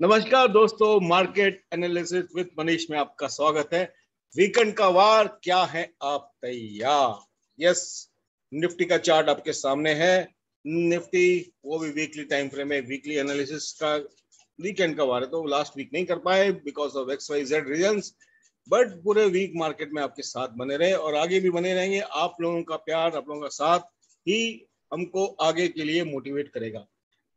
नमस्कार दोस्तों, market analysis with Manish में आपका स्वागत है। वीकेंड का वार क्या है, आप तैयार? यस, निफ्टी का चार्ट आपके सामने है। निफ्टी वो भी वीकली टाइम फ्रेम में, वीकली एनालिसिस का वीकेंड का वार है, तो लास्ट वीक नहीं कर पाए because of XYZ reasons, but पूरे वीक मार्केट में आपके साथ बने रहे और आगे भी बने रहेंगे। आप लोगों का प्यार, आप लोगों का साथ ही हमको आगे के लिए मोटिवेट करेगा।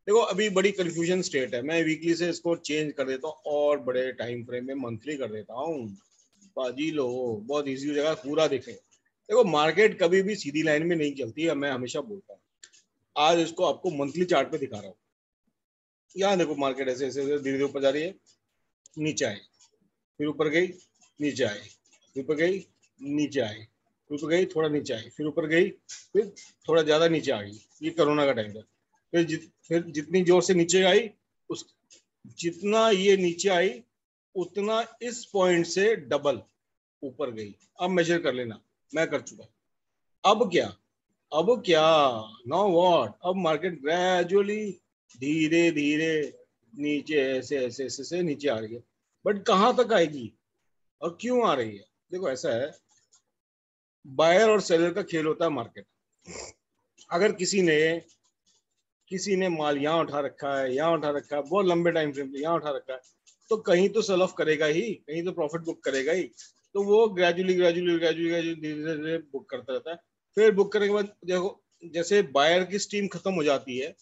देखो, अभी बड़ी कंफ्यूजन स्टेट है। मैं वीकली से इसको चेंज कर देता हूँ और बड़े टाइम फ्रेम में मंथली कर देता हूँ। बाजी लो, बहुत इजी हो जाएगा, पूरा देखें। देखो, मार्केट कभी भी सीधी लाइन में नहीं चलती है, मैं हमेशा बोलता हूँ। आज इसको आपको मंथली चार्ट पे दिखा रहा हूँ। यहाँ देखो, मार्केट ऐसे ऐसे धीरे धीरे ऊपर जा रही है, नीचे आए, फिर ऊपर गई, नीचे आए, फिर ऊपर गई, नीचे आए, फिर ऊपर गई, थोड़ा नीचे आई, फिर ऊपर गई, फिर थोड़ा ज्यादा नीचे आ गई। ये कोरोना का टाइम था। फिर जितनी जोर से नीचे आई, उस जितना ये नीचे आई उतना इस पॉइंट से डबल ऊपर गई। अब मेजर कर लेना, मैं कर चुका। अब क्या, नाउ व्हाट? अब मार्केट ग्रेजुअली धीरे धीरे नीचे ऐसे ऐसे ऐसे से नीचे आ रही है, बट कहाँ तक आएगी और क्यों आ रही है? देखो, ऐसा है, बायर और सेलर का खेल होता है मार्केट। अगर किसी ने माल यहाँ उठा रखा है, यहाँ उठा रखा है, बहुत लंबे टाइम फ्रेम पे यहाँ उठा रखा है, तो कहीं तो सेल ऑफ करेगा ही, कहीं तो प्रॉफिट बुक करेगा ही। तो वो ग्रेजुअली धीरे धीरे बुक करता रहता है। फिर बुक करने के बाद देखो, जैसे बायर की स्टीम खत्म हो जाती है,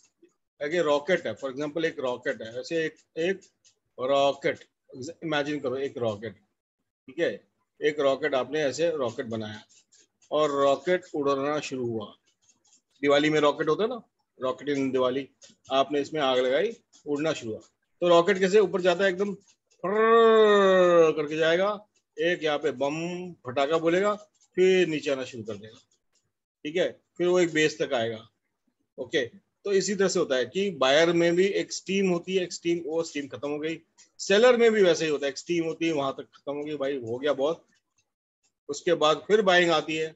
अगर रॉकेट है, फॉर एग्जांपल एक रॉकेट है, ऐसे एक रॉकेट इमेजिन करो, एक रॉकेट, ठीक है। एक रॉकेट, आपने ऐसे रॉकेट बनाया और रॉकेट उड़ना शुरू हुआ। दिवाली में रॉकेट होता है ना, रॉकेट इन दिवाली। आपने इसमें आग लगाई, उड़ना शुरू हुआ, तो रॉकेट कैसे ऊपर जाता है, एकदम करके जाएगा। एक यहाँ पे बम फटाका बोलेगा, फिर नीचे आना शुरू कर देगा, ठीक है। फिर वो एक बेस तक आएगा। ओके, तो इसी तरह से होता है कि बायर में भी एक स्टीम होती है, एक स्टीम, वो स्टीम खत्म हो गई। सेलर में भी वैसे ही होता है, एक स्टीम होती है, वहां तक खत्म हो गई, भाई हो गया बहुत। उसके बाद फिर बाइंग आती है,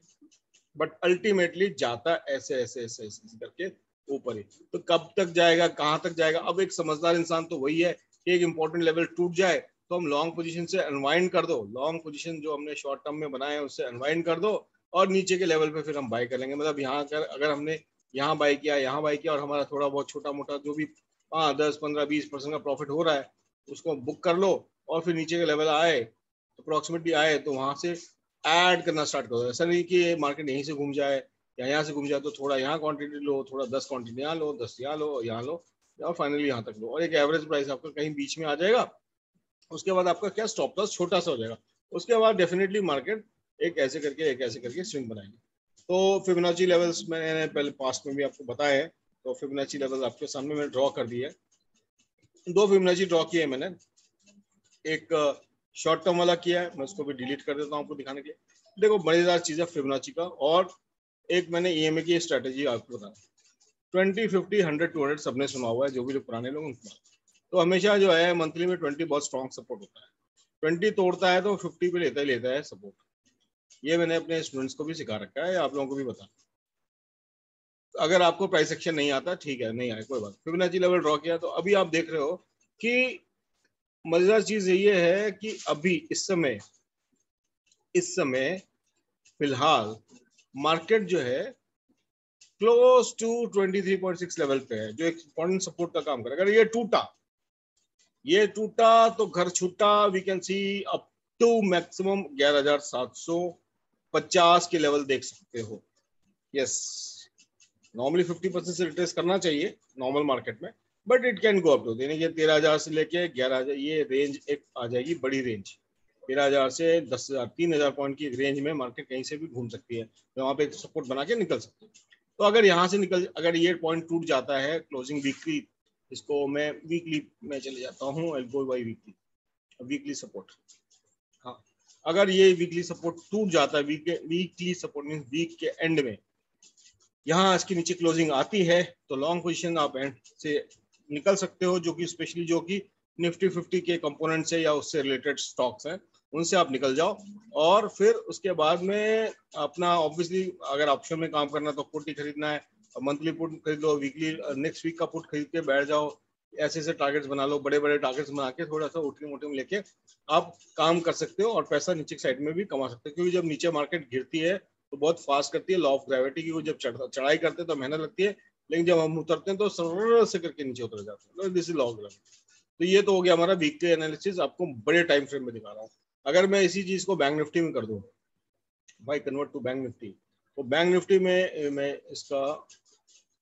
बट अल्टीमेटली जाता ऐसे ऐसे ऐसे ऐसे करके ऊपर ही। तो कब तक जाएगा, कहाँ तक जाएगा? अब एक समझदार इंसान तो वही है कि एक इंपॉर्टेंट लेवल टूट जाए तो हम लॉन्ग पोजीशन से अनवाइंड कर दो, लॉन्ग पोजीशन जो हमने शॉर्ट टर्म में बनाए हैं उससे अनवाइंड कर दो, और नीचे के लेवल पे फिर हम बाय कर लेंगे। मतलब यहाँ अगर हमने यहाँ बाय किया, यहाँ बाय किया, और हमारा थोड़ा बहुत छोटा मोटा जो भी 5, 10, 15, 20% का प्रॉफिट हो रहा है, उसको बुक कर लो, और फिर नीचे के लेवल आए, अप्रोक्सीमेटली आए, तो वहां से ऐड करना स्टार्ट करो। ऐसा नहीं कि मार्केट यहीं से घूम जाए या यहाँ से घूम जाए तो थोड़ा यहाँ क्वांटिटी लो, थोड़ा 10 क्वांटिटी यहाँ लो, 10 यहाँ लो, यहाँ लो, और फाइनली यहाँ तक लो, और एक एवरेज प्राइस आपका कहीं बीच में आ जाएगा। उसके बाद आपका क्या, स्टॉप लॉस छोटा सा हो जाएगा। उसके बाद डेफिनेटली मार्केट एक ऐसे करके स्विंग बनाएगी। तो फिबोनाची लेवल्स मैंने पहले पास्ट में भी आपको बताया है, तो फिबोनाची लेवल्स आपके सामने मैंने ड्रॉ कर दिए है। 2 फिबोनाची ड्रॉ किए मैंने, एक शॉर्ट टर्म वाला किया है, मैं उसको भी डिलीट कर देता हूँ आपको दिखाने के लिए। देखो, मजेदार चीज है फिबोनाची का। और एक मैंने EMA की स्ट्रेटेजी आपको बताया, 20, 50, 100, 200 सबने सुना हुआ है, जो भी लोग पुराने लोग उनको। तो हमेशा जो है मंथली में 20 बहुत स्ट्रॉन्ग सपोर्ट होता है। 20 तोड़ता है तो 50 पे लेता है सपोर्ट। ये मैंने अपने स्टूडेंट्स को भी सिखा रखा है, आप लोगों को भी बता। अगर आपको प्राइस एक्शन नहीं आता, ठीक है, नहीं आए कोई बात। फिबोनाची लेवल ड्रॉ किया, तो अभी आप देख रहे हो कि मजेदार चीज ये है कि अभी इस समय फिलहाल मार्केट जो है क्लोज टू 23.6 लेवल पे है, जो एक इंपॉर्टेंट सपोर्ट का काम करेगा। अगर ये टूटा तो घर छूटा। We can see up to maximum 11,750 के लेवल देख सकते हो। यस, नॉर्मली 50% से रिट्रेस करना चाहिए नॉर्मल मार्केट में, but it can go up to, यानी कि 13,000 से लेके 11,000, ये रेंज एक आ जाएगी, बड़ी रेंज। 13,000 से 10,000, 3,000 पॉइंट की रेंज में मार्केट कहीं से भी घूम सकती है, तो वहां पे एक सपोर्ट बना के निकल सकती है। तो अगर यहाँ से अगर ये पॉइंट टूट जाता है क्लोजिंग वीकली, इसको मैं वीकली में चले जाता हूँ, गो बाई वीकली सपोर्ट। हाँ, अगर ये वीकली सपोर्ट टूट जाता है, वीकली सपोर्ट मीन वीक के एंड में यहाँ इसके नीचे क्लोजिंग आती है, तो लॉन्ग पोजीशन आप एंड से निकल सकते हो, जो कि स्पेशली जो कि निफ्टी 50 के कंपोनेंट्स है या उससे रिलेटेड स्टॉक्स हैं, उनसे आप निकल जाओ। और फिर उसके बाद में अपना ऑब्वियसली अगर ऑप्शन में काम करना तो पुट ही खरीदना है, मंथली पुट खरीद लो, वीकली नेक्स्ट वीक का पुट खरीद के बैठ जाओ। ऐसे ऐसे टारगेट्स बना लो, बड़े बड़े टारगेट्स बना के थोड़ा सा उठने मोटे में लेके आप काम कर सकते हो और पैसा नीचे की साइड में भी कमा सकते हो। क्योंकि जब नीचे मार्केट गिरती है तो बहुत फास्ट करती है, लॉ ऑफ ग्रेविटी की, वो जब चढ़ाई करते हैं तो मेहनत लगती है, लेकिन जब हम उतरते हैं तो सरल से करके नीचे उतर जाते हैं। This is law of gravity. तो ये तो हो गया हमारा वीकली एनालिसिस, आपको बड़े टाइम फ्रेम में दिखा रहा हूँ। अगर मैं इसी चीज को बैंक निफ्टी में कर दूं, भाई कन्वर्ट टू बैंक निफ्टी, तो बैंक निफ्टी में मैं इसका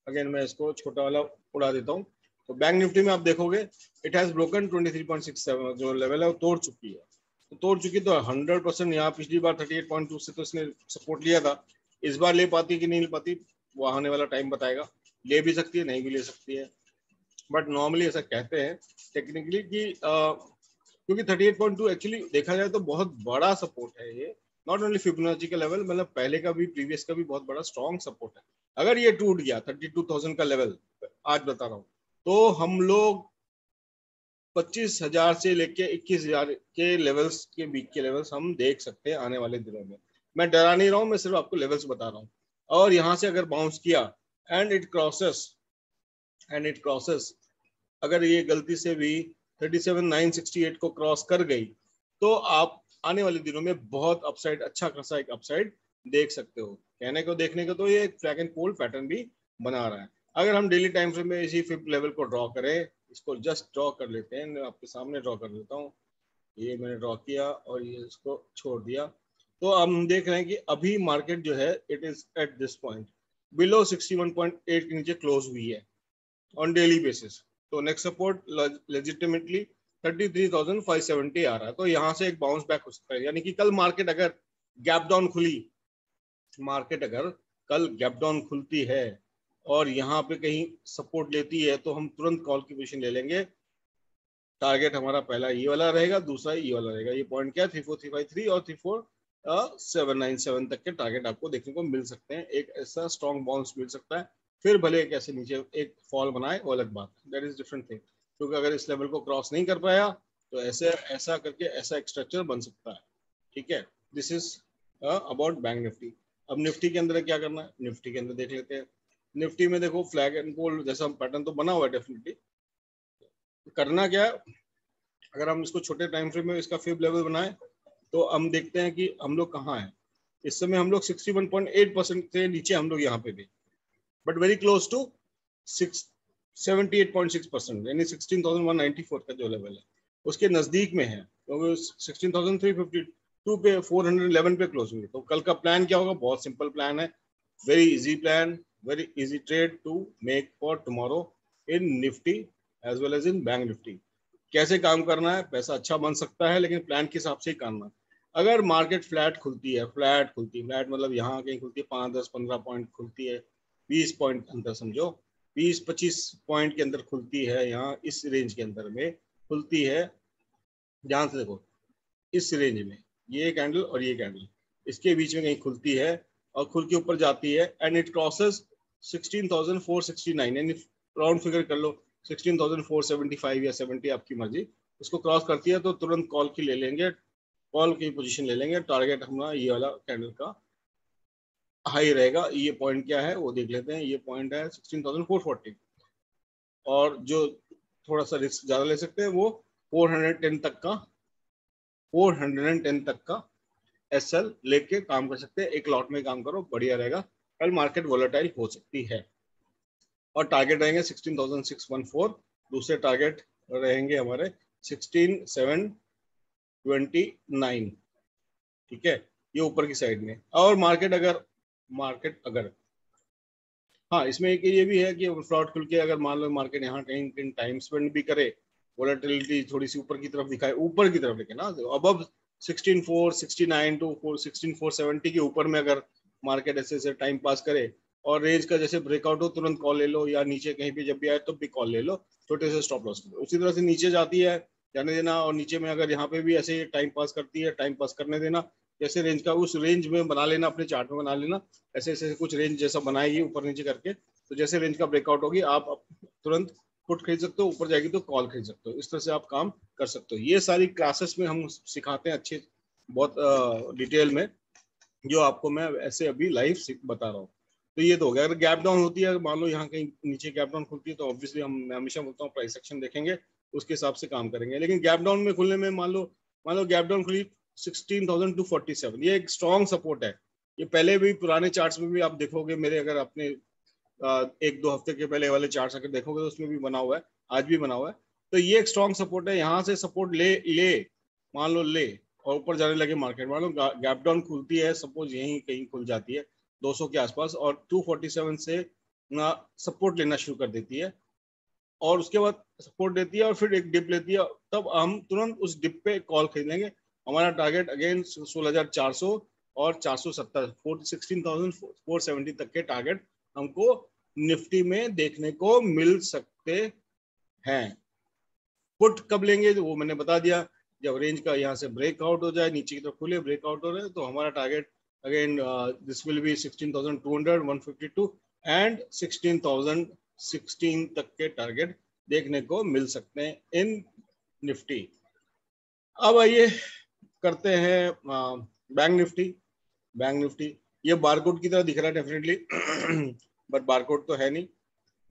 अगेन मैं इसको छोटा वाला उड़ा देता हूँ। तो बैंक निफ्टी में आप देखोगे इट हैज ब्रोकन 23.67 जो लेवल है वो तोड़ चुकी है। तो तोड़ चुकी तो 100% यहाँ पिछली बार 38.2 से तो इसने सपोर्ट लिया था, इस बार ले पाती कि नहीं ले पाती वो आने वाला टाइम बताएगा। ले भी सकती है, नहीं भी ले सकती है, बट नॉर्मली ऐसा कहते हैं टेक्निकली कि क्योंकि 38.2 एक्चुअली देखा जाए तो बहुत बड़ा सपोर्ट है ये, नॉट ओनली फिबोनाची का लेवल, मतलब पहले का भी प्रीवियस का भी बहुत बड़ा स्ट्रॉन्ग सपोर्ट है। अगर ये टूट गया 32,000 का लेवल, आज बता रहा हूँ, तो हम लोग 25,000 से लेके 21,000 के लेवल्स के बीच के लेवल्स हम देख सकते हैं आने वाले दिनों में। मैं डरा नहीं रहा हूँ, मैं सिर्फ आपको लेवल्स बता रहा हूँ। और यहाँ से अगर बाउंस किया एंड इट क्रॉसेस अगर ये गलती से भी 37,968 को क्रॉस कर गई तो आप आने वाले दिनों में बहुत अपसाइड, अच्छा खासा एक अपसाइड देख सकते हो। कहने को देखने को तो ये एक फ्लैग एंड पोल पैटर्न भी बना रहा है। अगर हम डेली टाइम फ्रेम में इसी फिफ्थ लेवल को ड्रॉ करें, इसको जस्ट ड्रॉ कर लेते हैं, मैं आपके सामने ड्रॉ कर देता हूँ। ये मैंने ड्रॉ किया और ये इसको छोड़ दिया। तो हम देख रहे हैं कि अभी मार्केट जो है it is at this point below 61.8 के नीचे क्लोज हुई है ऑन डेली बेसिस। तो नेक्स्ट सपोर्ट लेजिटिमेटली 33,570 आ रहा है, तो यहाँ से एक बाउंस बैक हो सकता है। यानी कि कल मार्केट अगर गैप डाउन खुली, मार्केट अगर कल गैप डाउन खुलती है और यहाँ पे कहीं सपोर्ट लेती है तो हम तुरंत कॉल की पोजीशन ले लेंगे। टारगेट हमारा पहला ये वाला रहेगा, दूसरा ये वाला रहेगा। ये पॉइंट क्या है 34,353 और 34,797 तक के टारगेट आपको देखने को मिल सकते हैं। एक ऐसा स्ट्रॉन्ग बाउंस मिल सकता है, फिर भले एक ऐसे नीचे एक फॉल बनाए वो अलग बात, दैट इज डिफरेंट थिंग। क्योंकि अगर इस लेवल को क्रॉस नहीं कर पाया तो ऐसे ऐसा करके ऐसा एक स्ट्रक्चर बन सकता है। ठीक है, this is about bank Nifty. अब निफ्टी के अंदर क्या करना है, निफ्टी के अंदर देख लेते हैं। निफ्टी में देखो फ्लैग एंड पोल जैसा पैटर्न तो बना हुआ है डेफिनेटली। करना क्या है, अगर हम इसको छोटे टाइम फ्रेम में इसका फिफ्थ लेवल बनाए तो हम देखते हैं कि हम लोग कहाँ हैं। इस समय हम लोग 61.8% से नीचे हम लोग यहाँ पे भी, बट वेरी क्लोज टू 78.6%, यानी 16,194 का जो लेवल है उसके नजदीक में है, क्योंकि 16,352 पे 411 पे क्लोज हुई। तो कल का प्लान क्या होगा, बहुत सिंपल प्लान है, very easy plan, very easy trade to make for tomorrow in Nifty as well as in bank Nifty. कैसे काम करना है, पैसा अच्छा बन सकता है लेकिन प्लान के हिसाब से ही करना। अगर मार्केट फ्लैट खुलती है, फ्लैट मतलब यहाँ कहीं खुलती है 5, 10, 15 पॉइंट खुलती है, 20 पॉइंट अंदर समझो, 20-25 पॉइंट के अंदर खुलती है, यहाँ इस रेंज के अंदर में खुलती है, ध्यान से देखो इस रेंज में ये कैंडल और ये कैंडल इसके बीच में कहीं खुलती है और खुल के ऊपर जाती है एंड इट क्रॉसेस 16,469, यानी राउंड फिगर कर लो 16,475 या 70 आपकी मर्जी, उसको क्रॉस करती है तो तुरंत कॉल की ले लेंगे, कॉल की पोजीशन ले लेंगे। टारगेट हमारा ये वाला कैंडल का हाई रहेगा। ये पॉइंट क्या है वो देख लेते हैं, ये पॉइंट है 16,440, और जो थोड़ा सा रिस्क ज्यादा ले सकते हैं वो 410 तक का एसएल लेके काम कर सकते हैं। एक लॉट में काम करो, बढ़िया रहेगा, कल मार्केट वोलेटाइल हो सकती है। और टारगेट रहेंगे 16,614, दूसरे टारगेट रहेंगे हमारे 16,729। ठीक है, ये ऊपर की साइड में। और मार्केट अगर हाँ, इसमें एक ये भी है कि फ्लॉट खुल के अगर मान लो मार्केट यहाँ कहीं टाइम स्पेंड भी करे, वोलेटिलिटी थोड़ी सी ऊपर की तरफ दिखाए, ऊपर की तरफ लेकिन ना अबव 16,469 टू 16,470 के ऊपर में अगर मार्केट ऐसे टाइम पास करे और रेंज का जैसे ब्रेकआउट हो तुरंत कॉल ले लो, या नीचे कहीं भी जब भी आए तो भी कॉल ले लो, छोटे से स्टॉप लॉस। उसी तरह से नीचे जाती है जाने देना, और नीचे में अगर यहाँ पे भी ऐसे टाइम पास करती है, टाइम पास करने देना, जैसे रेंज का उस रेंज में बना लेना, अपने चार्ट में बना लेना, ऐसे ऐसे कुछ रेंज जैसा बनाएगी ऊपर नीचे करके, तो जैसे रेंज का ब्रेकआउट होगी आप तुरंत पुट खरीद सकते हो, ऊपर जाएगी तो कॉल खरीद सकते हो। इस तरह से आप काम कर सकते हो। ये सारी क्लासेस में हम सिखाते हैं अच्छे, बहुत डिटेल में, जो आपको मैं ऐसे अभी लाइव बता रहा हूँ। तो ये तो हो गया। अगर गैप डाउन होती है, मान लो यहाँ कहीं नीचे गैप डाउन खुलती है, तो ऑब्वियसली मैं हमेशा बोलता हूँ प्राइस एक्शन देखेंगे, उसके हिसाब से काम करेंगे। लेकिन गैप डाउन में खुलने में मान लो गैप डाउन खुली 16,247, ये एक स्ट्रॉन्ग सपोर्ट है। ये पहले भी पुराने चार्ट्स में भी आप देखोगे मेरे, अगर आपने एक दो हफ्ते के पहले वाले चार्ट्स अगर देखोगे तो उसमें भी बना हुआ है, आज भी बना हुआ है। तो ये एक स्ट्रॉन्ग सपोर्ट है, यहाँ से सपोर्ट ले ले मान लो ले, और ऊपर जाने लगे मार्केट, मान लो गैप डाउन खुलती है, सपोज यहीं कहीं खुल जाती है 200 के आसपास, और 247 से सपोर्ट लेना शुरू कर देती है, और उसके बाद सपोर्ट देती है और फिर एक डिप लेती है, तब हम तुरंत उस डिप पे कॉल खरीद लेंगे। हमारा टारगेट अगेन 16,400 और 470, 16,470 तक के टारगेट हमको निफ्टी में देखने को मिल सकते हैं। पुट कब लेंगे तो वो मैंने बता दिया, जब रेंज का यहाँ से ब्रेकआउट हो जाए, नीचे की तरफ खुले ब्रेकआउट हो रहे, तो हमारा target again this will be 16,200, 152 and 16,016 तक के टारगेट देखने को मिल सकते हैं इन निफ्टी। अब आइए करते हैं बैंक निफ्टी। बैंक निफ्टी ये बारकोड की तरह दिख रहा है डेफिनेटली, बट बारकोड तो है नहीं।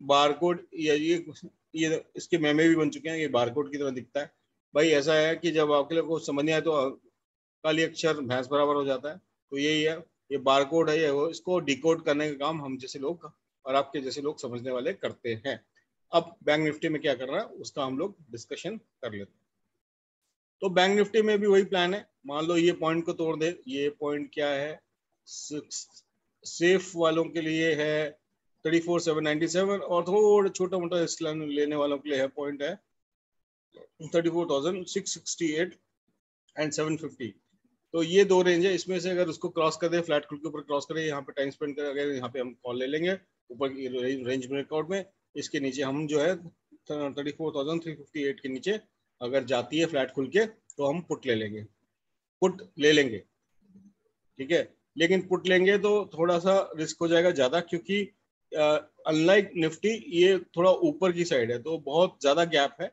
बारकोड ये इसके मेमे भी बन चुके हैं, ये बारकोड की तरह दिखता है। भाई ऐसा है कि जब आपके लिए कुछ समझ नहीं आए तो काली अक्षर भैंस बराबर हो जाता है, तो यही है, ये बारकोड है, ये वो इसको डिकोड करने का काम हम जैसे लोग और आपके जैसे लोग समझने वाले करते हैं। अब बैंक निफ्टी में क्या कर रहा है उसका हम लोग डिस्कशन कर लेते हैं। तो बैंक निफ्टी में भी वही प्लान है, मान लो ये पॉइंट को तोड़ दे, ये पॉइंट क्या है, सेफ वालों के लिए है 34,797, और थोड़ा छोटा मोटा रिस्क लेने वालों के लिए है पॉइंट है 34,668 एंड 750। तो ये दो रेंज है, इसमें से अगर उसको क्रॉस कर दे, फ्लैट खुल के ऊपर क्रॉस करे, यहाँ पे टाइम स्पेंड करें, अगर यहाँ पे हम कॉल ले लेंगे ऊपर की रेंज ब्रेकआउट में, इसके नीचे हम जो है 34,358 के नीचे अगर जाती है फ्लैट खुल के, तो हम पुट ले लेंगे, पुट ले लेंगे, ठीक है। लेकिन पुट लेंगे तो थोड़ा सा रिस्क हो जाएगा ज्यादा, क्योंकि अनलाइक निफ्टी ये थोड़ा ऊपर की साइड है, तो बहुत ज्यादा गैप है,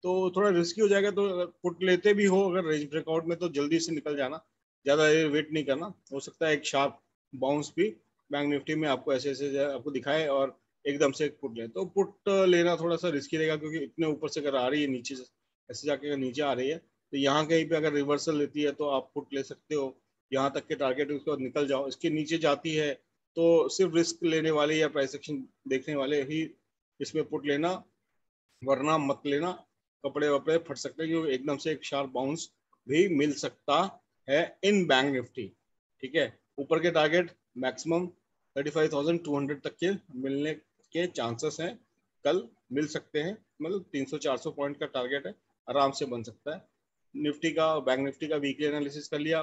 तो थोड़ा रिस्की हो जाएगा। तो पुट लेते भी हो अगर रेंज ब्रेकआउट में, तो जल्दी से निकल जाना, ज्यादा वेट नहीं करना, हो सकता है एक शार्प बाउंस भी बैंक निफ्टी में आपको ऐसे ऐसे आपको दिखाए और एकदम से पुट ले। तो पुट लेना थोड़ा सा रिस्की रहेगा, क्योंकि इतने ऊपर से अगर आ रही है नीचे से, ऐसे जाके अगर नीचे आ रही है, तो यहाँ कहीं पे अगर रिवर्सल लेती है तो आप पुट ले सकते हो, यहाँ तक के टारगेट उसके बाद निकल जाओ। इसके नीचे जाती है तो सिर्फ रिस्क लेने वाले या प्राइस एक्शन देखने वाले ही इसमें पुट लेना, वरना मत लेना, कपड़े वपड़े फट सकते हैं, क्योंकि एकदम से एक शार्प बाउंस भी मिल सकता है इन बैंक निफ्टी, ठीक है। ऊपर के टारगेट मैक्सिमम 35,200 तक के मिलने के चांसेस हैं, कल मिल सकते हैं, मतलब 300-400 पॉइंट का टारगेट है, आराम से बन सकता है। निफ्टी का, बैंक निफ्टी का वीकली एनालिसिस कर लिया,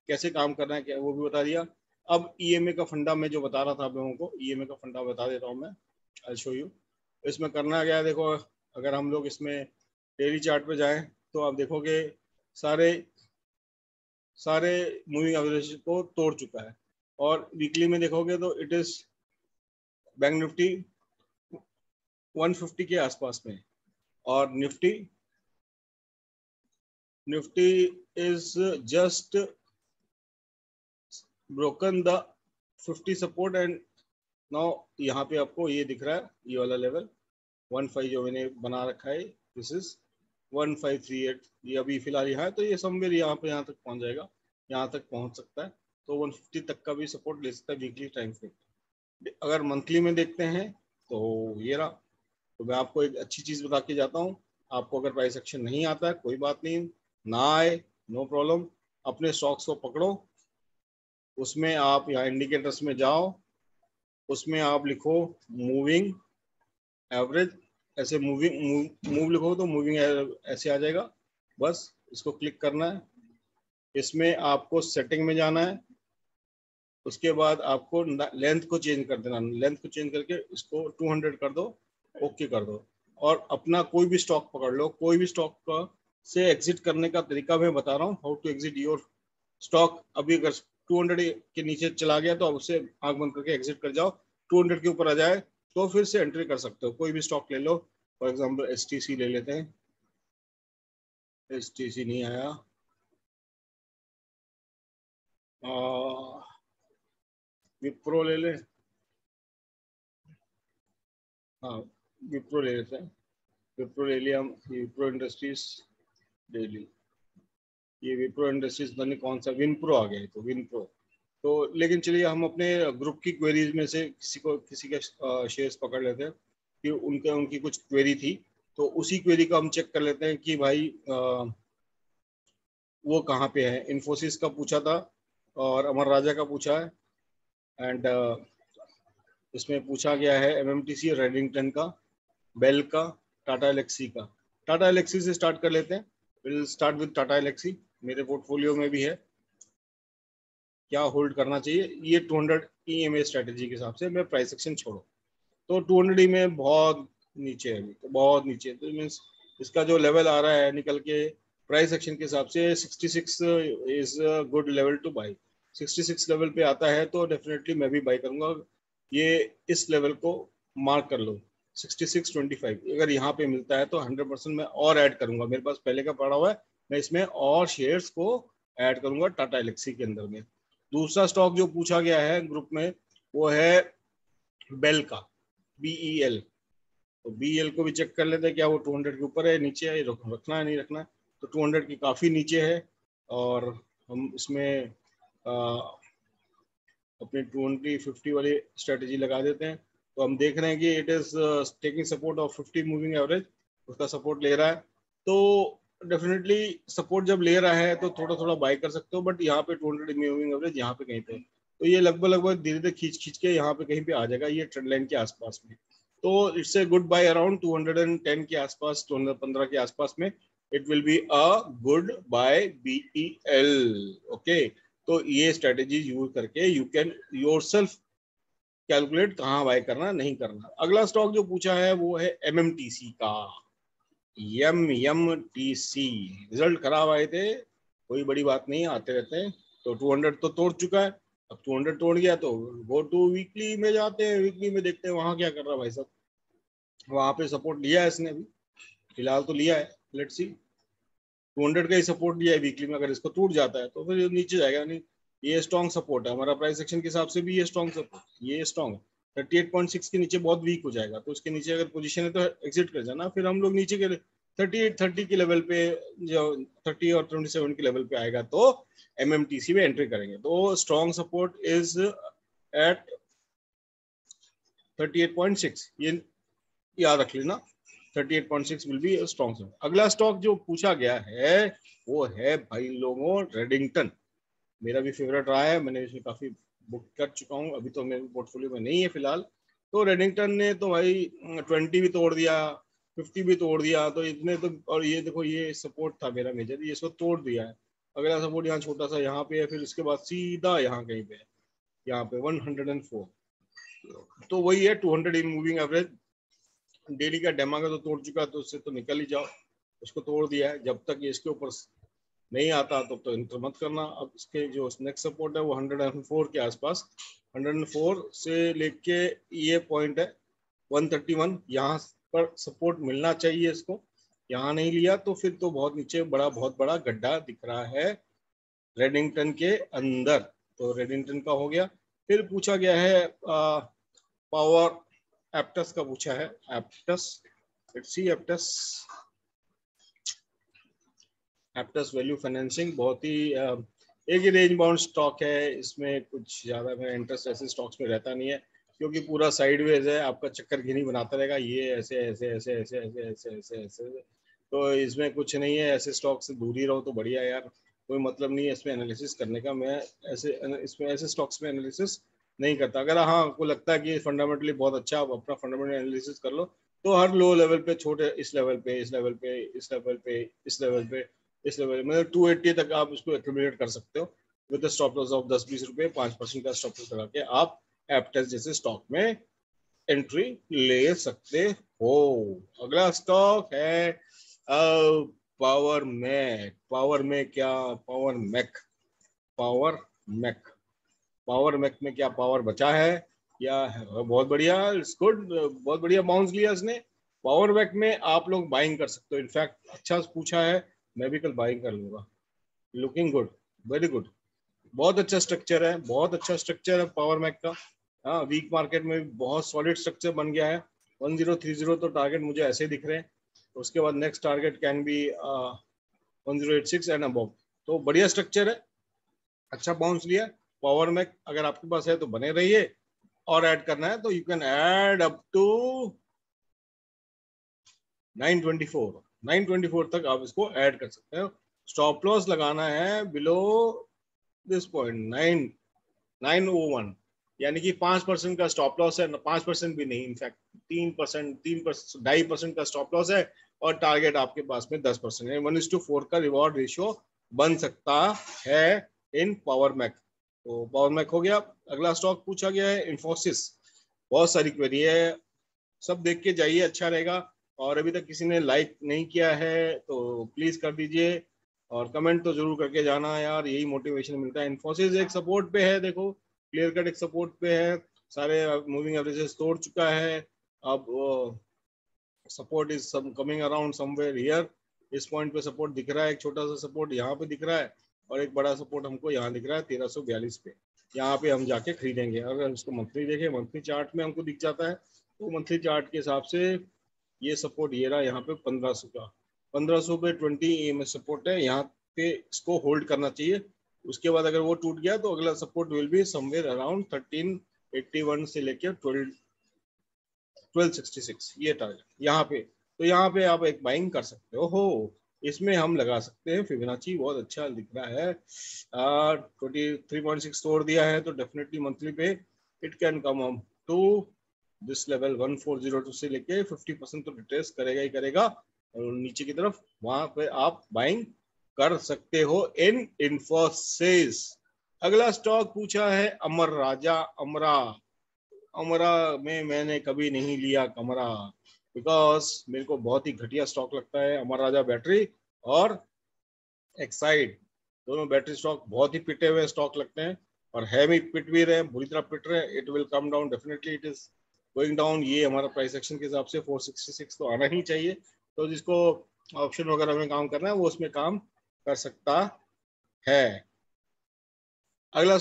कैसे काम करना है क्या वो भी बता दिया। अब ईएमए का फंडा मैं जो बता रहा था आप लोगों को, ईएमए का फंडा बता देता हूँ मैं, आई शो यू। इसमें करना क्या है, देखो अगर हम लोग इसमें डेली चार्ट पे जाएं तो आप देखोगे सारे सारे मूविंग एवरेज को तोड़ चुका है, और वीकली में देखोगे तो इट इज बैंक निफ्टी 150 के आसपास में, और Nifty Nifty is just broken the 50 support, and now यहाँ पे आपको ये दिख रहा है, ये वाला लेवल 15 जो मैंने बना रखा है, दिस इज 1538, ये अभी फिलहाल यहाँ है, तो ये समवेयर यहाँ पे यहाँ तक पहुँच जाएगा, यहाँ तक पहुँच सकता है, तो 150 तक का भी सपोर्ट ले सकता है वीकली टाइम फ्रेम। अगर मंथली में देखते हैं तो ये रहा। तो मैं आपको एक अच्छी चीज़ बता के जाता हूँ, आपको अगर प्राइस एक्शन नहीं आता है कोई बात नहीं, ना आए नो प्रॉब्लम, अपने स्टॉक्स को पकड़ो, उसमें आप यहाँ इंडिकेटर्स में जाओ, उसमें आप लिखो मूविंग एवरेज, ऐसे मूविंग मूव लिखो तो मूविंग ऐसे आ जाएगा, बस इसको क्लिक करना है, इसमें आपको सेटिंग में जाना है, उसके बाद आपको लेंथ को चेंज कर देना, लेंथ को चेंज करके इसको 200 कर दो, ओके कर दो, और अपना कोई भी स्टॉक पकड़ लो, कोई भी स्टॉक का से एग्जिट करने का तरीका मैं बता रहा हूँ, how to exit your stock. अभी अगर 200 के नीचे चला गया तो अब उसे आंख बंद करके एग्जिट कर जाओ, 200 के ऊपर आ जाए तो फिर से एंट्री कर सकते हो, कोई भी स्टॉक ले लो, फॉर एग्जांपल एसटीसी ले लेते हैं, एसटीसी नहीं आया, विप्रो ले ले, हाँ विप्रो ले लेते हैं, विप्रो ले लिया हम, विप्रो इंडस्ट्रीज डेली, ये विप्रो इंडस्ट्रीज पता नहीं कौन सा, विनप्रो आ गया है, तो विनप्रो। तो लेकिन चलिए हम अपने ग्रुप की क्वेरीज में से किसी के शेयर्स पकड़ लेते हैं कि उनकी कुछ क्वेरी थी, तो उसी क्वेरी का हम चेक कर लेते हैं कि भाई वो कहाँ पे है। इन्फोसिस का पूछा था और अमर राजा का पूछा है, एंड इसमें पूछा गया है एमएमटीसी, रेडिंगटन का, बेल का, टाटा एलेक्सी का। टाटा एलेक्सी से स्टार्ट कर लेते हैं, will start with Tata Elxsi, मेरे पोर्टफोलियो में भी है। क्या होल्ड करना चाहिए, ये 200 EMA स्ट्रेटेजी के हिसाब से, मैं प्राइस एक्शन छोड़ो तो 200 में बहुत नीचे है अभी, तो बहुत नीचे, तो मीन्स इसका जो लेवल आ रहा है निकल के प्राइस एक्शन के हिसाब से 66 is good level two by. 66 level पे आता है तो डेफिनेटली मैं भी बाई करूंगा, ये इस लेवल को मार्क कर लो 66.25, अगर यहाँ पे मिलता है तो 100% मैं और ऐड करूंगा, मेरे पास पहले का पड़ा हुआ है, मैं इसमें और शेयर्स को ऐड करूंगा टाटा एलेक्सी के अंदर में। दूसरा स्टॉक जो पूछा गया है ग्रुप में वो है बेल का, BEL। तो BEL को भी चेक कर लेते हैं क्या वो 200 के ऊपर है, नीचे है, रखना है नहीं रखना है। तो 200 की काफ़ी नीचे है, और हम इसमें अपनी 20-50 वाली स्ट्रेटेजी लगा देते हैं। तो हम देख रहे हैं कि it is taking support of 50 moving average, उसका सपोर्ट ले रहा है। तो डेफिनेटली सपोर्ट जब ले रहा है तो थोड़ा थोड़ा बाय कर सकते हो, बट यहाँ पे 200 मूविंग एवरेज यहाँ पे कहीं पे, तो ये लगभग धीरे धीरे खींच खींच के यहाँ पे कहीं पे आ जाएगा, ये ट्रेंड लाइन के आसपास में। तो it's a good buy around 210 के आसपास, 215 के आसपास में it will be a good buy BEL। Okay, तो ये स्ट्रेटेजी यूज करके यू कैन योरसेल्फ कैलकुलेट कहाँ बाय करना नहीं करना। अगला स्टॉक जो पूछा है वो है MMTC का, MMTC। रिजल्ट खराब आए थे, कोई बड़ी बात नहीं, आते रहते हैं। तो 200 तो तोड़ चुका है, अब 200 तोड़ गया तो गो टू वीकली में जाते हैं, वीकली में देखते हैं वहां क्या कर रहा है भाई साहब। वहां पे सपोर्ट लिया है इसने भी, फिलहाल तो लिया है, लेट्स सी। 200 का ही सपोर्ट दिया है वीकली में, अगर इसको टूट जाता है तो फिर नीचे जाएगा नहीं। ये स्ट्रॉन्ग सपोर्ट है हमारा, प्राइस एक्शन के हिसाब से भी ये स्ट्रॉन्ग सपोर्ट, ये स्ट्रॉन्ग है। 38.6 के नीचे बहुत वीक हो जाएगा, तो उसके नीचे अगर पोजीशन है तो एग्जिट कर जाना। फिर हम लोग नीचे के 38-30 के लेवल पे, जो 30 और 27 के लेवल पे आएगा तो MMTC में एंट्री करेंगे। तो स्ट्रॉन्ग सपोर्ट इज एट 38.6, ये याद रख लेना, 38.6 विल बी स्ट्रॉन्ग सपोर्ट। अगला स्टॉक जो पूछा गया है वो है भाई लोगों रेडिंगटन, मेरा भी फेवरेट रहा है, मैंने इसमें काफी बुक कर चुका हूँ, अभी तो मेरे पोर्टफोलियो में नहीं है फिलहाल। तो रेडिंगटन ने तो भाई 20 भी तोड़ दिया, 50 भी तोड़ दिया, तो इतने तो, और ये देखो ये सपोर्ट था मेरा मेजर, ये इसको तोड़ दिया है। अगला सपोर्ट यहाँ छोटा सा यहाँ पे है, फिर उसके बाद सीधा यहाँ कहीं पे है, यहाँ पे 104। तो वही है 200 इन मूविंग एवरेज, डेली का डेमा का तो तोड़ चुका, तो उससे तो निकल ही जाओ, उसको तोड़ दिया है। जब तक ये इसके ऊपर नहीं आता तब तो इंटर मत करना। अब इसके जो नेक्स्ट सपोर्ट है वो 104 के आसपास, 104 से लेके ये पॉइंट है 131, यहाँ पर सपोर्ट मिलना चाहिए इसको। यहाँ नहीं लिया तो फिर तो बहुत नीचे बहुत बड़ा गड्ढा दिख रहा है रेडिंगटन के अंदर। तो रेडिंगटन का हो गया। फिर पूछा गया है पावर एप्टस का पूछा है, Aptus, let's see Aptus. Aptus value financing बहुत ही एक ही रेंज बाउंड स्टॉक है, इसमें कुछ ज़्यादा मेरा इंटरेस्ट ऐसे स्टॉक्स में रहता नहीं है, क्योंकि पूरा साइडवेज है, आपका चक्कर घिनी बनाता रहेगा, ये ऐसे ऐसे ऐसे ऐसे ऐसे ऐसे ऐसे ऐसे। तो इसमें कुछ नहीं है, ऐसे स्टॉक से दूर ही रहो तो बढ़िया यार, कोई मतलब नहीं है इसमें एनालिसिस करने का। मैं इसमें ऐसे स्टॉक्स में एनालिसिस नहीं करता। अगर हाँ आपको लगता है कि फंडामेंटली बहुत अच्छा, आप अपना फंडामेंटल एनालिसिस कर लो, तो हर लो लेवल पे, छोटे इस लेवल पे, इस लेवल पे, इस लेवल पे, इस लेवल पे, इस लेवल मतलब 280 तक आप उसको एक्यूमुलेट कर सकते हो विद स्टॉप लॉस ऑफ 10-20 रुपए, 5% का स्टॉप लॉस लगा के आप एप्टेस जैसे स्टॉक में एंट्री ले सकते हो। अगला स्टॉक है पावर मैक। पावर में क्या, Power Mech, Power Mech, Power Mech में क्या पावर बचा है या बहुत बढ़िया, इट्स गुड, बहुत बढ़िया बाउंस लिया इसने। पावर मैक में आप लोग बाइंग कर सकते हो, इनफैक्ट अच्छा पूछा है, मैं भी कल बाइंग कर लूंगा। लुकिंग गुड, वेरी गुड, बहुत अच्छा स्ट्रक्चर है, बहुत अच्छा स्ट्रक्चर है पावर मैक का। हाँ वीक मार्केट में बहुत सॉलिड स्ट्रक्चर बन गया है, 1030 तो टारगेट मुझे ऐसे दिख रहे हैं। तो उसके बाद next target can be 1086 and above. तो बढ़िया स्ट्रक्चर है, अच्छा बाउंस लिया। पावर में अगर आपके पास है तो बने रहिए, और ऐड करना है तो you can add up to 924 तक आप इसको ऐड कर सकते हो। स्टॉप लॉस लगाना है बिलो दिस पॉइंट 901, यानी कि 5% का स्टॉप लॉस है, 5% भी नहीं, इनफैक्ट 3%, 2.5% का स्टॉप लॉस है, और टारगेट आपके पास में 10% है। 1:4 का रिवॉर्ड रेशियो बन सकता है इन पावर मैक। तो पावर मैक हो गया। अगला स्टॉक पूछा गया है इन्फोसिस। बहुत सारी क्वेरी है, सब देख के जाइए, अच्छा रहेगा। और अभी तक किसी ने लाइक नहीं किया है तो प्लीज कर दीजिए, और कमेंट तो जरूर करके जाना यार, यही मोटिवेशन मिलता है। इन्फोसिस एक सपोर्ट पे है, देखो क्लियर कट एक सपोर्ट पे है, सारे मूविंग एवरेजेस तोड़ चुका है। अब support is some coming around somewhere here. इस पॉइंट पे सपोर्ट दिख रहा है, एक छोटा सा सपोर्ट यहाँ पे दिख रहा है, और एक बड़ा सपोर्ट हमको यहाँ दिख रहा है 1342 पे। यहाँ पे हम जाके खरीदेंगे। अगर इसको मंथली देखें, मंथली चार्ट में हमको दिख जाता है, तो मंथली चार्ट के हिसाब से ये सपोर्ट ये रहा यहाँ पे 1500 का। 1500 पे 20 EMA सपोर्ट है, यहाँ पे इसको होल्ड करना चाहिए। उसके बाद अगर वो टूट गया तो अगला support will be somewhere around 1381 से लेकर 1266, ये टारगेट यहाँ पे। तो यहाँ पे आप एक बाइंग कर सकते हो। इसमें हम लगा सकते हैं फिबोनाची, बहुत अच्छा दिख रहा है। 23.6 तोड़ दिया है, तो डेफिनेटली मंथली पे it can come up to this level 1402 से लेके 50% तो रिट्रेस करेगा ही करेगा, और नीचे की तरफ वहां पे आप बाइंग कर सकते हो इन इन्फोसिस। अगला स्टॉक पूछा है अमर राजा अमरा। अमरा में मैंने कभी नहीं लिया कमरा, बिकॉज मेरे को बहुत ही घटिया स्टॉक लगता है अमर राजा बैटरी और एक्साइड। दोनों बैटरी स्टॉक बहुत ही पिटे हुए स्टॉक लगते हैं, और है भी, पिट भी रहे, बुरी तरह पिट रहे। It will come down, definitely it is going down. ये हमारा प्राइस एक्शन के हिसाब से 466 तो आना ही चाहिए। तो जिसको ऑप्शन वगैरह में काम करना है वो उसमें काम कर सकता है। अगला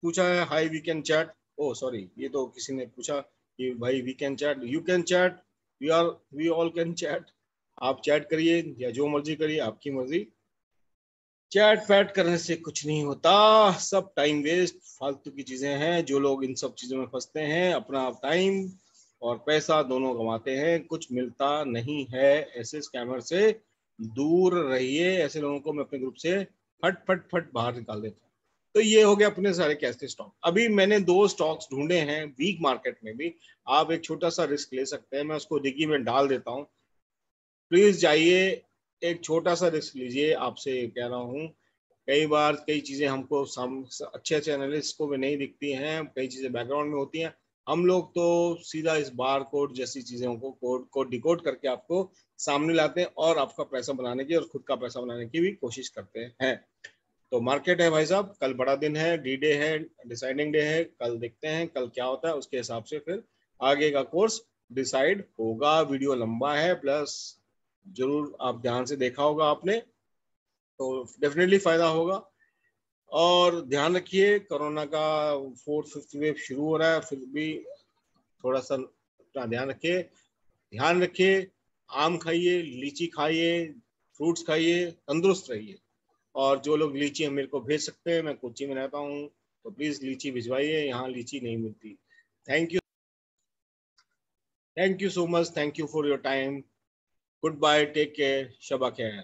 पूछा है hi we can chat. Oh sorry, ये तो किसी ने पूछा कि भाई we can chat, you can chat, we all can chat. आप चैट करिए या जो मर्जी करिए, आपकी मर्जी। चैट पैट करने से कुछ नहीं होता, सब टाइम वेस्ट, फालतू की चीजें हैं। जो लोग इन सब चीजों में फंसते हैं अपना टाइम और पैसा दोनों गंवाते हैं, कुछ मिलता नहीं है। ऐसे स्कैमर से दूर रहिए, ऐसे लोगों को मैं अपने ग्रुप से फट फट फट बाहर निकाल देता हूँ। तो ये हो गया अपने सारे कैसे स्टॉक। अभी मैंने 2 स्टॉक्स ढूंढे हैं वीक मार्केट में भी, आप एक छोटा सा रिस्क ले सकते हैं, मैं उसको डिग्गी में डाल देता हूँ। प्लीज जाइए, एक छोटा सा रिस्क लीजिए, आपसे कह रहा हूँ। कई बार कई चीजें हमको अच्छे अच्छे एनालिस्ट को भी नहीं दिखती हैं, कई चीजें बैकग्राउंड में होती हैं। हम लोग तो सीधा इस बार कोड जैसी चीजों को कोड को डिकोड करके आपको सामने लाते हैं, और आपका पैसा बनाने की और खुद का पैसा बनाने की भी कोशिश करते हैं। तो मार्केट है भाई साहब, कल बड़ा दिन है, डी डे है, डिसाइडिंग डे है। कल देखते हैं कल क्या होता है, उसके हिसाब से फिर आगे का कोर्स डिसाइड होगा। वीडियो लंबा है, प्लस जरूर आप ध्यान से देखा होगा आपने, तो डेफिनेटली फायदा होगा। और ध्यान रखिए, कोरोना का 4th 5th वेव शुरू हो रहा है, फिर भी थोड़ा सा अपना ध्यान रखिए, ध्यान रखिए। आम खाइए, लीची खाइए, फ्रूट्स खाइए, तंदुरुस्त रहिए। और जो लोग लीची मेरे को भेज सकते हैं, मैं कोची में रहता हूँ, तो प्लीज लीची भिजवाइए, यहाँ लीची नहीं मिलती। Thank you so much, thank you for your time. Goodbye, take care, शबा खैर।